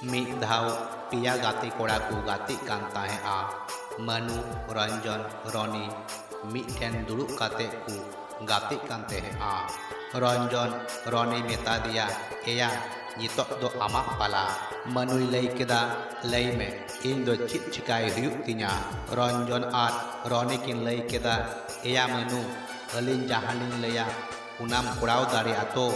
ᱢᱤᱫ ᱫᱷᱟᱣ ᱯᱮᱭᱟ ᱜᱟᱛᱮ ᱠᱚᱲᱟ ᱠᱚ ᱜᱟᱛᱮᱜ ᱠᱟᱱ ᱛᱟᱦᱮᱸᱜᱼᱟ᱾ ᱢᱟᱱᱩ, ᱨᱚᱧᱡᱚᱱ, ᱨᱚᱱᱤ ᱢᱤᱫᱴᱷᱮᱱ ᱫᱩᱲᱩᱵ ᱠᱟᱛᱮᱜ ᱠᱚ ᱜᱟᱛᱮᱜ ᱠᱟᱱ ᱛᱟᱦᱮᱸᱜᱼᱟ᱾ ᱨᱚᱧᱡᱚᱱ ᱨᱚᱱᱤ ᱢᱮᱛᱟᱫᱮᱭᱟ, "ᱮᱭᱟ, ᱱᱤᱛᱚᱜ ᱫᱚ ᱟᱢᱟᱜ ᱯᱟᱞᱟ᱾" ᱢᱟᱱᱩᱭ ᱞᱟᱹᱭ ᱠᱮᱫᱟ, "ᱞᱟᱹᱭ ᱢᱮ, ᱤᱧ ᱫᱚ ᱪᱮᱫ ᱪᱤᱠᱟᱭ ᱦᱩᱭᱩᱜ ᱛᱤᱧᱟ?" ᱨᱚᱧᱡᱚᱱ ᱟᱨ ᱨᱚᱱᱤ ᱠᱤᱱ ᱞᱟᱹᱭ ᱠᱮᱫᱟ, "ᱮᱭᱟ ᱢᱟᱱᱩ, ᱟᱹᱞᱤᱧ ᱡᱟᱦᱟᱸᱞᱤᱧ ᱞᱟᱹᱭᱟ ᱚᱱᱟᱢ ᱠᱚᱨᱟᱣ ᱫᱟᱲᱮᱭᱟᱜᱼᱟ ᱛᱚ?"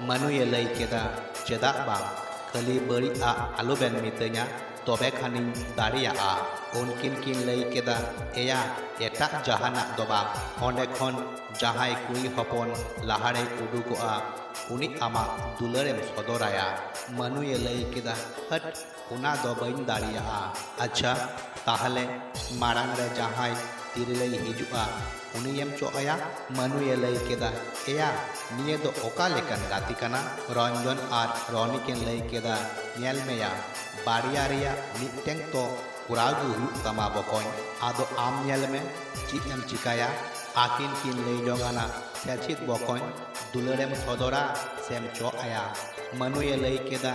ᱢᱟᱱᱩᱭᱮ ᱞᱟᱹᱭ ᱠᱮᱫᱟ, "ᱪᱮᱫᱟᱜ ᱵᱟᱝ, ᱠᱷᱟᱹᱞᱤ ᱵᱟᱹᱲᱤᱡ ᱟᱜ ᱟᱞᱚᱵᱮᱱ ᱢᱤᱛᱟᱹᱧᱟ, ᱛᱚᱵᱮ ᱠᱷᱟᱱᱤᱧ ᱫᱟᱲᱮᱭᱟᱜᱼᱟ᱾" ᱩᱱᱠᱤᱱ ᱠᱤᱱ ᱞᱟᱹᱭ ᱠᱮᱫᱟ, "ᱮᱭᱟ, ᱮᱴᱟᱜ ᱡᱟᱦᱟᱱᱟᱜ ᱫᱚ ᱵᱟᱝ, ᱚᱸᱰᱮ ᱠᱷᱚᱱ ᱡᱟᱦᱟᱸᱭ ᱠᱩᱲᱤ ᱦᱚᱯᱚᱱ ᱞᱟᱦᱟᱨᱮᱭ ᱩᱰᱩᱠᱚᱜᱼᱟ, ᱩᱱᱤ ᱟᱢᱟᱜ ᱫᱩᱞᱟᱹᱲᱮᱢ ᱥᱚᱫᱚᱨᱟᱭᱟ᱾" ᱢᱟᱱᱩᱭᱮ ᱞᱟᱹᱭ ᱠᱮᱫᱟ, "ᱦᱟᱹᱴ, ᱚᱱᱟ ᱫᱚ ᱵᱟᱹᱧ ᱫᱟᱲᱮᱭᱟᱜᱼᱟ᱾" "ᱟᱪᱪᱷᱟ, ᱛᱟᱦᱞᱮ ᱢᱟᱲᱟᱝ ᱨᱮ ᱡᱟᱦᱟᱸᱭ ᱛᱤᱨᱞᱟᱹᱭ ᱦᱤᱡᱩᱜᱼᱟ, ᱩᱱᱤᱭᱮᱢ ᱪᱚᱜ ᱟᱭᱟ?" ᱢᱟᱱᱩᱭᱮ ᱞᱟᱹᱭ ᱠᱮᱫᱟ, "ᱮᱭᱟ, ᱱᱤᱭᱟᱹ ᱫᱚ ᱚᱠᱟ ᱞᱮᱠᱟᱱ ᱜᱟᱛᱮ ᱠᱟᱱᱟ?" ᱨᱚᱧᱡᱚᱱ ᱟᱨ ᱨᱚᱱᱤ ᱠᱤᱱ ᱞᱟᱹᱭ ᱠᱮᱫᱟ, "ᱧᱮᱞ ᱢᱮᱭᱟ, ᱵᱟᱨᱭᱟ ᱨᱮᱭᱟᱜ ᱢᱤᱫᱴᱮᱱ ᱛᱚ ᱠᱚᱨᱟᱣ ᱜᱮ ᱦᱩᱭᱩᱜ ᱛᱟᱢᱟ ᱵᱚᱠᱚᱧ, ᱟᱫᱚ ᱟᱢ ᱧᱮᱞ ᱢᱮ ᱪᱮᱫ ᱮᱢ ᱪᱤᱠᱟᱭᱟ᱾" ᱟᱹᱠᱤᱱ ᱠᱤᱱ ᱞᱟᱹᱭ ᱡᱚᱝᱟᱱᱟ, "ᱥᱮ ᱪᱮᱫ ᱵᱚᱠᱚᱧ, ᱫᱩᱞᱟᱹᱲᱮᱢ ᱥᱚᱫᱚᱨᱟ ᱥᱮᱢ ᱪᱚᱜ ᱟᱭᱟ?" ᱢᱟᱱᱩᱭᱮ ᱞᱟᱹᱭ ᱠᱮᱫᱟ,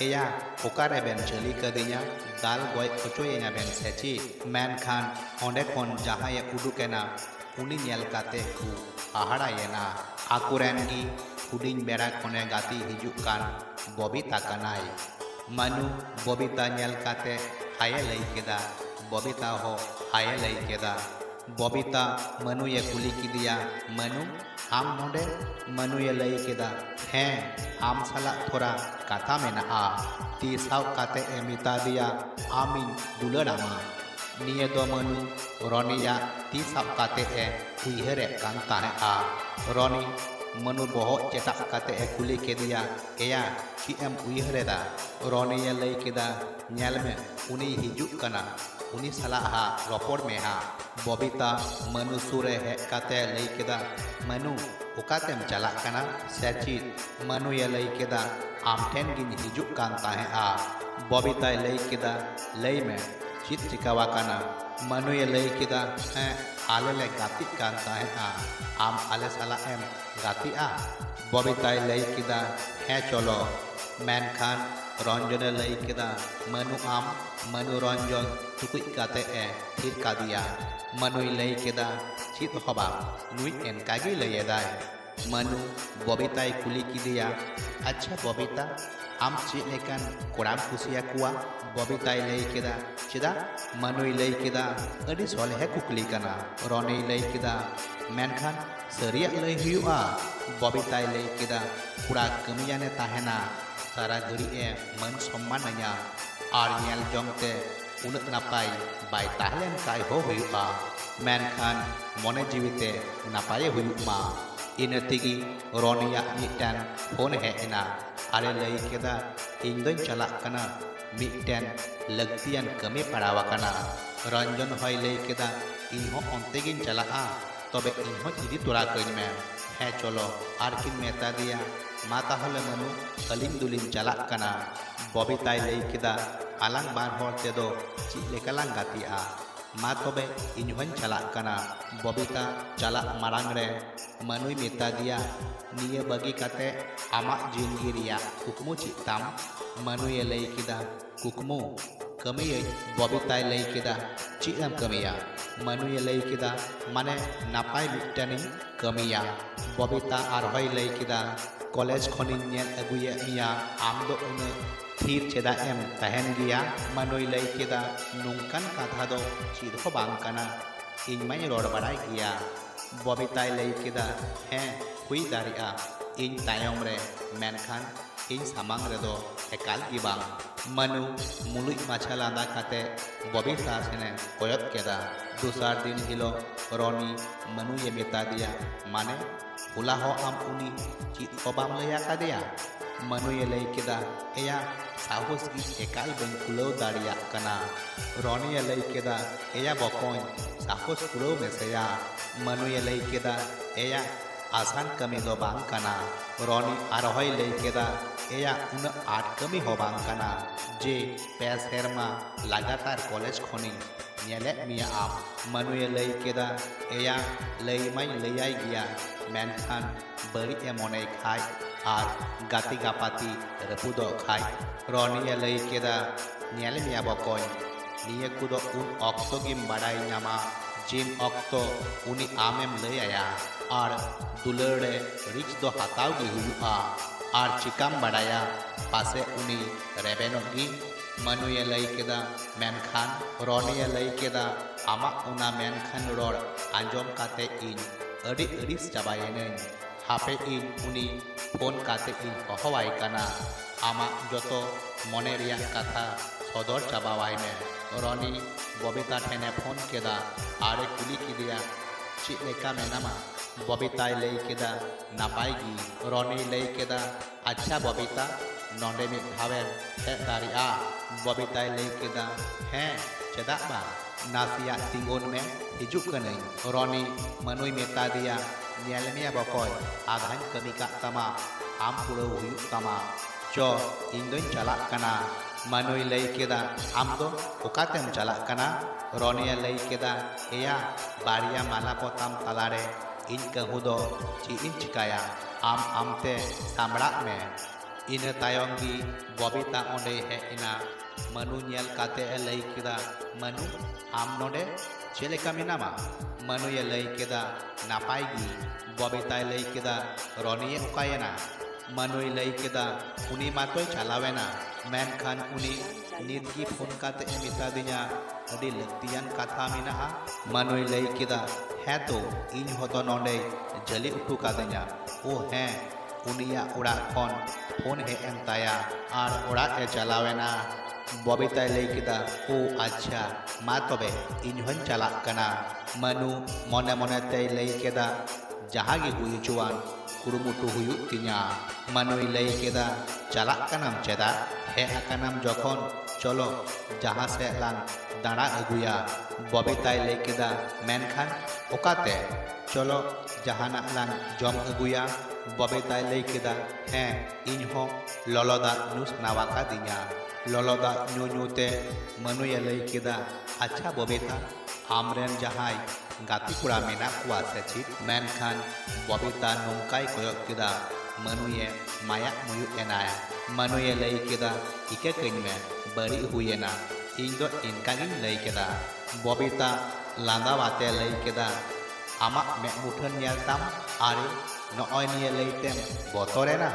"ᱮᱭᱟ, ᱚᱠᱟᱨᱮᱵᱮᱱ ᱪᱟᱹᱞᱤ ᱠᱟᱹᱫᱤᱧᱟ, ᱫᱟᱞ ᱜᱚᱡ ᱦᱚᱪᱚᱭᱮᱧᱟ ᱵᱮᱱ ᱥᱮ ᱪᱮᱫ?" ᱢᱮᱱᱠᱷᱟᱱ ᱚᱸᱰᱮ ᱠᱷᱚᱱ ᱡᱟᱦᱟᱸᱭᱮ ᱩᱰᱩᱠᱮᱱᱟ, ᱩᱱᱤ ᱧᱮᱞ ᱠᱟᱛᱮ ᱠᱚ ᱦᱟᱦᱟᱲᱟᱭᱮᱱᱟ᱾ ᱟᱠᱚᱨᱮᱱ ᱜᱮ ᱦᱩᱰᱤᱧ ᱵᱮᱲᱟ ᱠᱷᱚᱱᱮ ᱜᱟᱛᱮ ᱦᱤᱡᱩᱜ ᱠᱟᱱ ᱵᱚᱵᱤᱛᱟ ᱠᱟᱱᱟᱭ᱾ ᱢᱟᱱᱩ ᱵᱚᱵᱤᱛᱟ ᱧᱮᱞ ᱠᱟᱛᱮ ᱦᱟᱭᱮ ᱞᱟᱹᱭ ᱠᱮᱫᱟ, ᱵᱚᱵᱤᱛᱟ ᱦᱚᱸ ᱦᱟᱭᱮ ᱞᱟᱹᱭ ᱠᱮᱫᱟ᱾ ᱵᱚᱵᱤᱛᱟ ᱢᱟᱱᱩᱭᱮ ᱠᱩᱞᱤ ᱠᱮᱫᱮᱭᱟ, "ᱢᱟᱱᱩ, ᱟᱢ ᱱᱚᱰᱮ?" ᱢᱟᱱᱩᱭᱮ ᱞᱟᱹᱭ ᱠᱮᱫᱟ, "ᱦᱮᱸ, ᱟᱢ ᱥᱟᱞᱟᱜ ᱛᱷᱚᱲᱟ ᱠᱟᱛᱷᱟ ᱢᱮᱱᱟᱜᱼᱟ᱾" ᱛᱤ ᱥᱟᱵ ᱠᱟᱛᱮ ᱮ ᱢᱮᱛᱟᱫᱮᱭᱟ, "ᱟᱢᱤᱧ ᱫᱩᱞᱟᱹᱲᱟᱢᱟ᱾" ᱱᱤᱭᱟᱹ ᱫᱚ ᱢᱟᱱᱩ ᱨᱚᱱᱤᱭᱟᱜ ᱛᱤ ᱥᱟᱵ ᱠᱟᱛᱮ ᱮ ᱩᱭᱦᱟᱹᱨᱮᱫ ᱠᱟᱱ ᱛᱟᱦᱮᱸᱜᱼᱟ᱾ ᱨᱚᱱᱤ ᱢᱟᱱᱩ ᱵᱚᱦᱚᱜ ᱪᱮᱴᱟᱜ ᱠᱟᱛᱮ ᱮ ᱠᱩᱞᱤ ᱠᱮᱫᱮᱭᱟ, "ᱮᱭᱟ, ᱪᱮᱫ ᱮᱢ ᱩᱭᱦᱟᱹᱨᱮᱫᱟ?" ᱨᱚᱱᱤᱭᱮ ᱞᱟᱹᱭ ᱠᱮᱫᱟ, "ᱧᱮᱞ ᱢᱮ, ᱩᱱᱤᱭ ᱦᱤᱡᱩᱜ ᱠᱟᱱᱟ, ᱩᱱᱤ ᱥᱟᱞᱟᱜ ᱦᱟᱸᱜ ᱨᱚᱯᱚᱲ ᱢᱮ ᱦᱟᱸᱜ᱾" ᱵᱚᱵᱤᱛᱟ ᱢᱟᱱᱩ ᱥᱩᱨ ᱨᱮ ᱦᱮᱡ ᱠᱟᱛᱮ ᱞᱟᱹᱭ ᱠᱮᱫᱟ, "ᱢᱟᱱᱩ, ᱚᱠᱟᱛᱮᱢ ᱪᱟᱞᱟᱜ ᱠᱟᱱᱟ ᱥᱮ ᱪᱮᱫ?" ᱢᱟᱱᱩᱭᱮ ᱞᱟᱹᱭ ᱠᱮᱫᱟ, "ᱟᱢ ᱴᱷᱮᱱ ᱜᱤᱧ ᱦᱤᱡᱩᱜ ᱠᱟᱱ ᱛᱟᱦᱮᱸᱜᱼᱟ᱾" ᱵᱚᱵᱤᱛᱟᱭ ᱞᱟᱹᱭ ᱠᱮᱫᱟ, "ᱞᱟᱹᱭ ᱢᱮ, ᱪᱮᱫ ᱪᱤᱠᱟᱹᱣᱟᱠᱟᱱᱟ?" ᱢᱟᱱᱩᱭᱮ ᱞᱟᱹᱭ ᱠᱮᱫᱟ, "ᱦᱮᱸ, ᱟᱞᱮ ᱞᱮ ᱜᱟᱛᱮᱜ ᱠᱟᱱ ᱛᱟᱦᱮᱸᱜᱼᱟ, ᱟᱢ ᱟᱞᱮ ᱥᱟᱞᱟᱜ ᱮᱢ ᱜᱟᱛᱮᱜᱼᱟ?" ᱵᱚᱵᱤᱛᱟᱭ ᱞᱟᱹᱭ ᱠᱮᱫᱟ, "ᱦᱮᱸ, ᱪᱚᱞᱚ᱾" ᱢᱮᱱᱠᱷᱟᱱ ᱨᱚᱧᱡᱚᱱᱮ ᱞᱟᱹy ᱠᱮᱫᱟ, "ᱢᱟᱱᱩ ᱟᱢ?" ᱢᱟᱱᱩ ᱨᱚᱧᱡᱚᱱ ᱴᱩᱠᱩᱡ ᱠᱟᱛᱮ ᱮ ᱛᱷᱤᱨ ᱠᱟᱫᱮᱭᱟ᱾ ᱢᱟᱱᱩᱭ ᱞᱟᱹᱭ ᱠᱮᱫᱟ, "ᱪᱮᱫ ᱦᱚᱸ ᱵᱟᱝ, ᱱᱩᱭ ᱮᱱᱠᱟᱜᱮ ᱞᱟᱹᱭᱮᱫᱟᱭ᱾" ᱢᱟᱱᱩ ᱵᱚᱵᱤᱛᱟᱭ ᱠᱩᱞᱤ ᱠᱮᱫᱮᱭᱟ, "ᱟᱪᱪᱷᱟ ᱵᱚᱵᱤᱛᱟ, ᱟᱢ ᱪᱮᱫ ᱞᱮᱠᱟᱱ ᱠᱚᱲᱟᱢ ᱠᱩᱥᱤᱭᱟᱠᱚᱣᱟ?" ᱵᱚᱵᱤᱛᱟᱭ ᱞᱟᱹᱭ ᱠᱮᱫᱟ, "ᱪᱮᱫᱟᱜ?" ᱢᱟᱱᱩᱭ ᱞᱟᱹᱭ ᱠᱮᱫᱟ, "ᱟᱹᱰᱤ ᱥᱚᱞᱦᱮ ᱠᱩᱠᱞᱤ ᱠᱟᱱᱟ᱾" ᱨᱚᱱᱤᱭ ᱞᱟᱹᱭ ᱠᱮᱫᱟ, "ᱢᱮᱱᱠᱷᱟᱱ ᱥᱟᱹᱨᱤᱭᱟᱜ ᱞᱟᱹᱭ ᱦᱩᱭᱩᱜᱼᱟ?" ᱵᱚᱵᱤᱛᱟᱭ ᱞᱟᱹᱭ ᱠᱮᱫᱟ, "ᱠᱚᱲᱟ ᱠᱟᱹᱢᱤᱭᱟᱱᱮ ᱛᱟᱦᱮᱱᱟ, ᱥᱟᱨᱟ ᱜᱷᱟᱹᱲᱤᱡ ᱮ ᱢᱟᱹᱱ ᱥᱚᱢᱢᱟᱱᱟᱹᱧᱟ, ᱟᱨ ᱧᱮᱞ ᱡᱚᱝ ᱛᱮ ᱩᱱᱟᱹᱜ ᱱᱟᱯᱟᱭ ᱵᱟᱭ ᱛᱟᱦᱮᱸ ᱞᱮᱱ ᱠᱷᱟᱡ ᱦᱚᱸ ᱦᱩᱭᱩᱜᱼᱟ, ᱢᱮᱱᱠᱷᱟᱱ ᱢᱚᱱᱮ ᱡᱤᱣᱤᱛᱮ ᱱᱟᱯᱟᱭᱮ ᱦᱩᱭᱩᱜ ᱢᱟ᱾ ᱤᱱᱟᱹ ᱛᱮᱜᱮ ᱨᱚᱱᱤᱭᱟᱜ ᱢᱤᱫᱴᱮᱱ ᱯᱷᱳᱱ ᱦᱮᱡ ᱮᱱᱟ ᱟᱨᱮ ᱞᱟᱹᱭ ᱠᱮᱫᱟ, "ᱤᱧ ᱫᱚᱧ ᱪᱟᱞᱟᱜ ᱠᱟᱱᱟ, ᱢᱤᱫᱴᱮᱱ ᱞᱟᱹᱠᱛᱤᱭᱟᱱ ᱠᱟᱹᱢᱤ ᱯᱟᱲᱟᱣ ᱟᱠᱟᱱᱟ᱾" ᱨᱚᱧᱡᱚᱱ ᱦᱚᱸᱭ ᱞᱟᱹᱭ ᱠᱮᱫᱟ, "ᱤᱧᱦᱚᱸ ᱚᱱᱛᱮ ᱜᱤᱧ ᱪᱟᱞᱟᱜᱼᱟ, ᱛᱚᱵᱮ ᱤᱧᱦᱚᱸ ᱤᱫᱤ ᱛᱚᱨᱟ ᱠᱟᱹᱧ ᱢᱮ᱾" "ᱦᱮᱸ, ᱪᱚᱞᱚ᱾" ᱟᱨᱠᱤᱱ ᱢᱮᱛᱟ ᱫᱮᱭᱟ, "ᱢᱟ ᱛᱟᱦᱚᱞᱮ ᱢᱟᱱᱩ, ᱟᱹᱞᱤᱧ ᱫᱚᱞᱤᱧ ᱪᱟᱞᱟᱜ ᱠᱟᱱᱟ᱾" ᱵᱚᱵᱤᱛᱟᱭ ᱞᱟᱹᱭ ᱠᱮᱫᱟ, "ᱟᱞᱟᱝ ᱵᱟᱨ ᱦᱚᱲ ᱛᱮᱫᱚ ᱪᱮᱫ ᱞᱮᱠᱟ ᱞᱟᱝ ᱜᱟᱛᱮᱜᱼᱟ? ᱢᱟ ᱛᱚᱵᱮ ᱤᱧ ᱦᱚᱧ ᱪᱟᱞᱟᱜ ᱠᱟᱱᱟ᱾" ᱵᱚᱵᱤᱛᱟ ᱪᱟᱞᱟᱜ ᱢᱟᱲᱟᱝ ᱨᱮ ᱢᱟᱱᱩᱭ ᱢᱮᱛᱟ ᱫᱮᱭᱟ, "ᱱᱤᱭᱟᱹ ᱵᱟᱹᱜᱤ ᱠᱟᱛᱮ ᱟᱢᱟᱜ ᱡᱤᱱᱫᱜᱤ ᱨᱮᱭᱟᱜ ᱠᱩᱠᱢᱩ ᱪᱮᱫ ᱛᱟᱢ?" ᱢᱟᱱᱩᱭᱮ ᱞᱟᱹᱭ ᱠᱮᱫᱟ, "ᱠᱩᱠᱢᱩ? ᱠᱟᱹᱢᱤᱭᱟᱹᱧ᱾" ᱵᱚᱵᱤᱛᱟᱭ ᱞᱟᱹᱭ ᱠᱮᱫᱟ, "ᱪᱮᱫ ᱮᱢ ᱠᱟᱹᱢᱤᱭᱟ?" ᱢᱟᱱᱩᱭᱮ ᱞᱟᱹᱭ ᱠᱮᱫᱟ, "ᱢᱟᱱᱮ ᱱᱟᱯᱟᱭ ᱢᱤᱫᱴᱮᱱᱤᱧ ᱠᱟᱹᱢᱤᱭᱟ᱾" ᱵᱚᱵᱤᱛᱟ ᱟᱨᱦᱚᱸᱭ ᱞᱟᱹᱭ ᱠᱮᱫᱟ, "ᱠᱚᱞᱮᱡᱽ ᱠᱷᱚᱱᱤᱧ ᱧᱮᱞ ᱟᱹᱜᱩᱭᱮᱫ ᱢᱮᱭᱟ, ᱟᱢ ᱫᱚ ᱩᱱᱟᱹᱜ ᱛᱷᱤᱨ ᱪᱮᱫᱟᱜ ᱮᱢ ᱛᱟᱦᱮᱱ ᱜᱮᱭᱟ?" ᱢᱟᱱᱩᱭ ᱞᱟᱹᱭ ᱠᱮᱫᱟ, "ᱱᱚᱝᱠᱟᱱ ᱠᱟᱛᱷᱟ ᱫᱚ ᱪᱮᱫ ᱦᱚᱸ ᱵᱟᱝ ᱠᱟᱱᱟ, ᱤᱧ ᱢᱟᱧ ᱨᱚᱲ ᱵᱟᱲᱟᱭ ᱜᱮᱭᱟ᱾" ᱵᱚᱵᱤᱛᱟᱭ ᱞᱟᱹᱭ ᱠᱮᱫᱟ, "ᱦᱮᱸ, ᱦᱩᱭ ᱫᱟᱲᱮᱭᱟᱜᱼᱟ ᱤᱧ ᱛᱟᱭᱚᱢ ᱨᱮ, ᱢᱮᱱᱠᱷᱟᱱ ᱤᱧ ᱥᱟᱢᱟᱝ ᱨᱮᱫᱚ ᱮᱠᱟᱞ ᱜᱮ ᱵᱟᱝ᱾" ᱢᱟᱱᱩ ᱢᱩᱞᱩᱡ ᱢᱟᱪᱷᱟ ᱞᱟᱸᱫᱟ ᱠᱟᱛᱮ ᱵᱚᱵᱤᱛᱟ ᱥᱮᱱᱮ ᱠᱚᱭᱚᱜ ᱠᱮᱫᱟ᱾ ᱫᱚᱥᱟᱨ ᱫᱤᱱ ᱦᱤᱞᱳᱜ ᱨᱚᱱᱤ ᱢᱟᱱᱩᱭᱮ ᱢᱮᱛᱟ ᱫᱮᱭᱟ, "ᱢᱟᱱᱮ, ᱦᱚᱞᱟ ᱦᱚᱸ ᱟᱢ ᱩᱱᱤ ᱪᱮᱫ ᱦᱚᱸ ᱵᱟᱢ ᱞᱟᱹᱭ ᱟᱠᱟᱫᱮᱭᱟ?" ᱢᱟᱱᱩᱭᱮ ᱞᱟᱹᱭ ᱠᱮᱫᱟ, "ᱮᱭᱟ, ᱥᱟᱦᱚᱥ ᱜᱮ ᱮᱠᱟᱞ ᱵᱟᱹᱧ ᱠᱩᱞᱟᱹᱣ ᱫᱟᱲᱮᱭᱟᱜ ᱠᱟᱱᱟ᱾" ᱨᱚᱱᱤᱭᱮ ᱞᱟᱹᱭ ᱠᱮᱫᱟ, "ᱮᱭᱟ ᱵᱚᱠᱚᱧ, ᱥᱟᱦᱚᱥ ᱠᱩᱞᱟᱹᱣ ᱢᱮᱥᱮᱭᱟ᱾" ᱢᱟᱱᱩᱭᱮ ᱞᱟᱹᱭ ᱠᱮᱫᱟ, "ᱮᱭᱟ, ᱟᱥᱟᱱ ᱠᱟᱹᱢᱤ ᱫᱚ ᱵᱟᱝ ᱠᱟᱱᱟ᱾" ᱨᱚᱱᱤ ᱟᱨᱦᱚᱸᱭ ᱞᱟᱹᱭ ᱠᱮᱫᱟ, "ᱮᱭᱟ, ᱩᱱᱟᱹᱜ ᱟᱸᱴ ᱠᱟᱹᱢᱤ ᱦᱚᱸ ᱵᱟᱝ ᱠᱟᱱᱟ ᱡᱮ 5 ᱥᱮᱨᱢᱟ ᱞᱟᱜᱟᱛᱟᱨ ᱠᱚᱞᱮᱡᱽ ᱠᱷᱚᱱᱤᱧ ᱧᱮᱞᱮᱫ ᱢᱮᱭᱟ ᱟᱢ᱾ ᱢᱟᱱᱩᱭᱮ ᱞᱟᱹᱭ ᱠᱮᱫᱟ, "ᱮᱭᱟ, ᱞᱟᱹᱭ ᱢᱟᱧ ᱞᱟᱹᱭᱟᱭ ᱜᱮᱭᱟ, ᱢᱮᱱᱠᱷᱟᱱ ᱵᱟᱹᱲᱤᱡ ᱮ ᱢᱚᱱᱮᱭ ᱠᱷᱟᱡ और गाती गापाती रपुदो खाई रॉनी लई केदा नेल मिया बकय निये कुदो उन ऑक्तो गिम बाडाई नामा जिन ऑक्तो उनी आमेम लई आया और दुलड़े रिच दो हताव गी हुआ और चिकाम बाडाया पासे उनी रेबेनोगी मनुये लई केदा मेनखान रॉनी लई केदा आमा उना मेनखान रोड आंजम काते इन अडी अडिस चाबायेने हापे इन उनी फोन काते इन हवाई काना आमा जतो मने रिया कथा सदर चाबावाई में रॉनी बबिता ठेने फोन केदा आरे कुली किदिया चेद लेका मेनामा बबिताय लई केदा नापायगी रॉनी लई केदा अच्छा बबिता नोंडे मिद धावेन हे दारिया बबिताय लई केदा हैं चेदाक बा नासिया तिंगोन में हिजुक कनई रॉनी मनुई मेता दिया नेल मिया बकय आधान कमी का तमा आम पुरो हुयुक तमा चो इन दोन चलाक कना मनुई लई केदा आम दो ओकातेम चलाक कना रॉनी लई केदा एया बारिया माला पोताम तलारे इन कहू दो ची इन चिकाया आम आमते सामड़ाक में इन तायंगी बबिता ओंडे हे इना मनु नेल काते लई केदा मनु आम नोडे चेलेका मिनामा मनु ये लई केदा नापायगी बबिता लई केदा रॉनी उकायना मनु लई केदा उनी मातोय चलावेना मेनखान उनी निदगी फोन काते मिता दिया अडी लक्तियान कथा मिना मनु लई केदा है तो इन होतो नोडे जली उठू कादे냐 ओ है उनिया उड़ा खन फोन हे एम ताया और उड़ा ए चलावेना बबिता लई केदा ओ अच्छा मा तबे इन हन चलाक कना मनु मने मने ते लई केदा जहागी हुई चुवान कुरुमुटु हुयु तिnya मनु लई केदा चलाक कनाम चेदा हे अकनाम जखन चलो जहां से लांग दाड़ा अगुया बबिता लई केदा मेनखान ओकाते चलो जहाना लांग जम अगुया बबिता लई केदा हैं इन हो ललोदा न्यूज नावाका दिnya ललोदा न्यू न्यूते मनु लई केदा अच्छा बबिता आमरेन जहाई गाती कुड़ा मेना कुआ से चित मेनखान बबिता नोंकाय कोयक केदा मनुये माया मुयु एनाया मनुये लई केदा इके कइन में बड़ी हुएना इन दो इनका गिन लई केदा बबिता लांदा बाते लई केदा आमा मे मुठन नेलताम आरे नॉय निये लईतेम बतरेना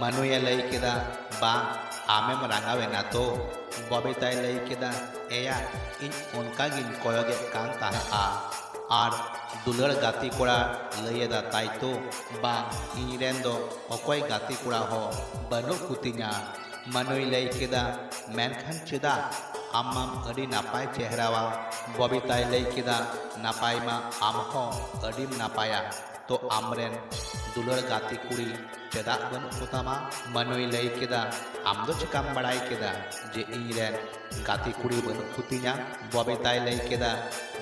मनुये लई केदा बा आमेम रांगावेना तो बबिता लई केदा एया इन उनका गिन कोयगे कान ताहे और दुलड़ गाती कोड़ा लईदा ताई तो बा इरेन दो अकोय गाती कोड़ा हो बनु कुतिnya मनुई लई केदा मेनखान चेदा आमाम अडी नापाय चेहरावा बबिता लई केदा नापाय मा आम हो अडीम नापाया तो आमरेन दुलड़ गाती कुड़ी चेदा बन कोतामा मनुई लई केदा आम दो चिकाम बड़ाई केदा जे इरेन गाती कुड़ी बन कुतिnya बबिता लई केदा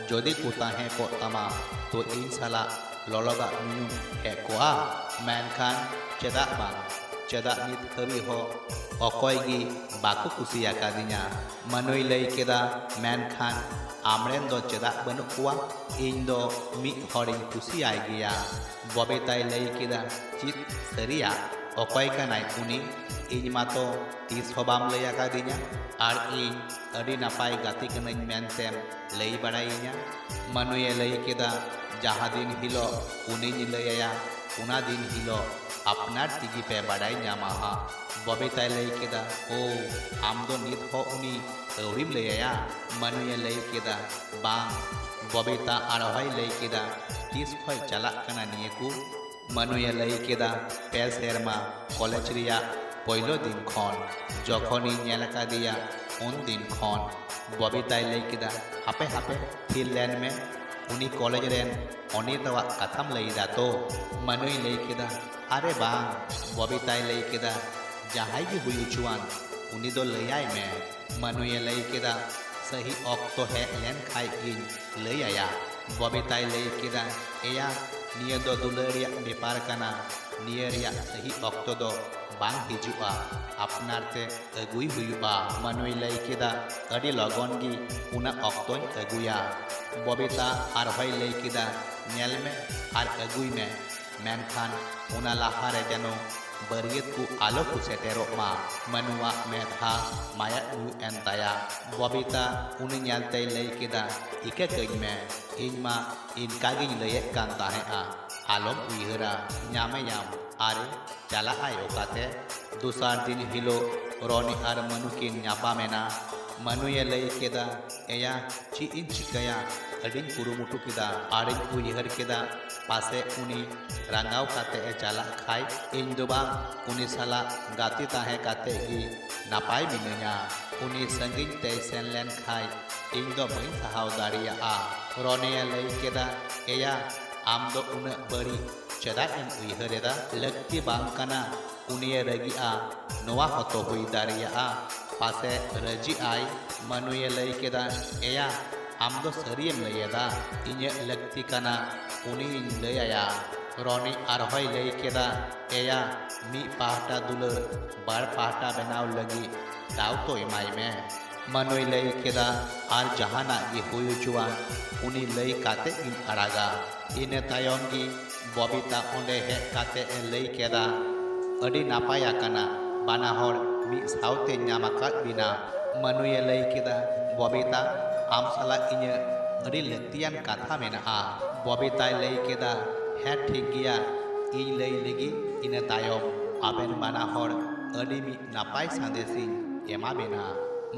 जदि कुता है को तमा तो इन साला ललोदा न्यू है कोआ मेनखान चेदा बा चेदा नित हबी हो अकोयगी बाको कुसिया कादिnya मनुई लई केदा मेनखान आमरेन दो चेदा बनु कुआ इन दो मी हरिन कुसियाय गिया बबिता लई केदा चित सरिया अकोय कानाय उनी इन मातो तीस होबाम लया कादिnya और इन अडी नापाय गाती कनई मेनतेम लई बड़ाइया मनुये लई केदा जहाँ दिन हिलो उनी लैया उना दिन हिलो अपनार तिगी पे बड़ाई नामा बबिता लई केदा ओ आम दो नित हो उनी अवरीम लैया मनुये लई केदा बांग बबिता आरोहाय लई केदा तीस खय चलाक कना निये कु मनुये लई केदा पे सेरमा कॉलेज रिया पहलो दिन खन जखनी नेल कादिया उन दिन खन बबिता लई केदा हापे हापे फिनलैंड में उनी कॉलेज रेन अनितवा कथम लईदा तो मनुई लई केदा अरे बांग बबिता लई केदा जहाई गी हुई चुआन उनी दो लयाय में मनुये लई केदा सही ऑक्तो है लेन खाई इन लयाया बबिता लई केदा एया निये दो दुलरिया बेपार कना निये रिया सही ऑक्तो दो बांग हिजुआ अपनार ते अगुई हुआ मनुई लई केदा अडी लगन गी उना ऑक्तोय अगुया बबिता आर होय लई केदा नेल में आर अगुई में मेनखान उना लाहारे जनो बरियत को आलो को सेटेरो मा मनुआ मेधा माया उ एन ताया बबीता उन ᱧᱮᱞᱛᱮ लई केदा इके कई में इनमा इनका गिन लयेत कान ताहे आ आलम उयहरा ᱧᱟᱢᱮ ᱧᱟᱢ आरे चला आयो काते दूसर दिन हिलो रॉनी और मनु किन ᱧᱟᱯᱟᱢᱮᱱᱟ मनुए लई केदा एया ची इन चिकया अडिन कुरुमुटु केदा आरिन उयहर केदा पासे उनी रंगाव काते ए चला खाई इन दुबा उनी साला गाती ताहे काते गी नापाय मिनया उनी संगिन ते सेन लेन खाई इन दो बई सहाव दाड़िया आ रॉनिया लई केदा एया आम दो उन बड़ी चदा इन उयहरेदा लगती बांग कना उनिये रगी आ नोवा हतो हुई दाड़िया आ पासे रजी आई मनुए लई केदा एया आम दो सरियम लयेदा इnye लगती कना उनी लयया रॉनी आरहोय लई केदा एया मी पाहटा दुलर बार पाहटा बनाव लगी दाव तो इमाई में मनुए लई केदा आर जहाना ये हुई जुआन उनी लई काते इन अरागा इने तायम की बबीता ओंडे हे काते लई केदा अडी नापाया कना बाना हर मी साउते ᱧᱟᱢᱟᱠᱟᱫ बिना मनुए लई केदा बबीता आम साला इnye अडी लक्तियान कथा मेना बबीता लई केदा हे ठीक गया इन लई लगी इन तायम आबेन बाना हर अडी मी नापाय संदेशिन एमा बेना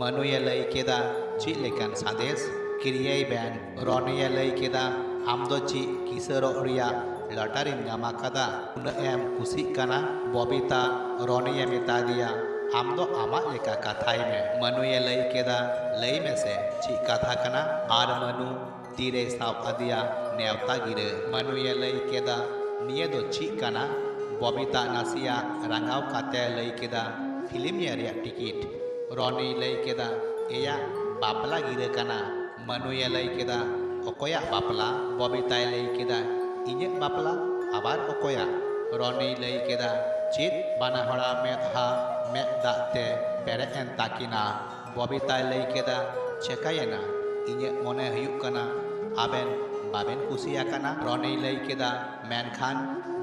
मनुए लई केदा ची लेकन संदेश किरियै बेन रॉनिये लई केदा आम दो ची किसरो रिया लटारिन ᱧᱟᱢᱟᱠᱟᱫᱟ उन एम कुसी कना बबीता रॉनिये मेता दिया आम दो आमा लेका कथाई में मनुए लई केदा लई में से ची कथा कना आर मनु तीरे साव अदिया नेवता गिरे मनुए लई केदा निये दो ची कना बबीता नासिया रंगाव काते लई केदा फिल्म रिया टिकिट रॉनी लई केदा एया बापला गिरे कना मनुए लई केदा ओकोया बापला बबीता लई केदा इnye बापला आबार ओकोया रॉनी लई केदा चित बाना हड़ा मेधा में दाते पेरे एन ताकिना बबीता लई केदा चेकायना इnye मोने हुयुक कना आबेन बाबेन कुसिया कना रॉनी लई केदा मेनखान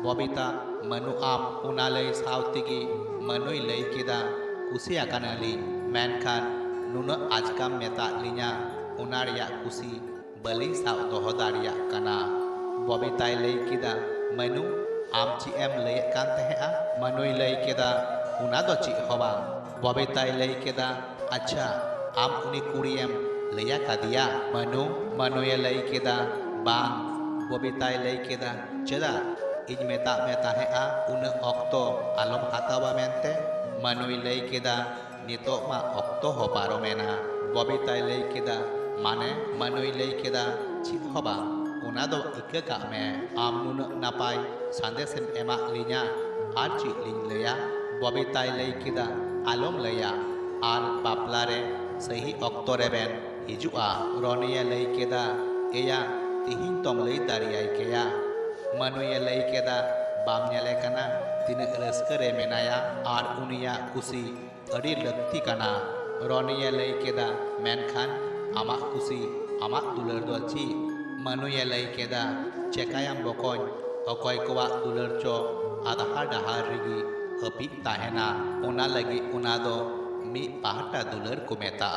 बबीता मनु आम उना लई सावतिगी मनुई लई केदा कुसिया कना ली मेनखान नुना आजकाम मेता लिया उना रिया कुसी बली साव दोहो दाड़िया कना बबीता लई केदा मनु आम ची एम लय कान तहेआ मनुई लई केदा उना दो ची होबा बबीता लई केदा अच्छा आम उनी कुड़ी एम लया कादिया मनुए लई केदा बांग बबीता लई केदा चदा इज मेता मेता हेआ उन ऑक्तो आलम हातावा मेनते मनुई लई केदा नितो मा ऑक्तो हो पारो मेना बबीता लई केदा माने मनुई लई केदा ची होबा उना दो इके का में आम नुन नापाय संदेशम एमा लिया आर ची लिंग लया बबीता लई केदा आलम लया आर बापला रे सही ऑक्तो रे बेन हिजुआ रॉनिये लई केदा एया तिहिन तोम लई दारियाय केया मनुए लई केदा बाम नेले कना तिन रस्क रे मेनाया आर उनिया कुसी अड़ी लगती कना रॉनिये लई केदा मेनखान आमा कुसी आमा दुलर दो ची मनुए लई केदा चेकायाम बकोन अकोय कोवा दुलर चो आधा डहार रिगी हपी ताहेना उना लगी उना दो मी पाहटा दुलर को मेता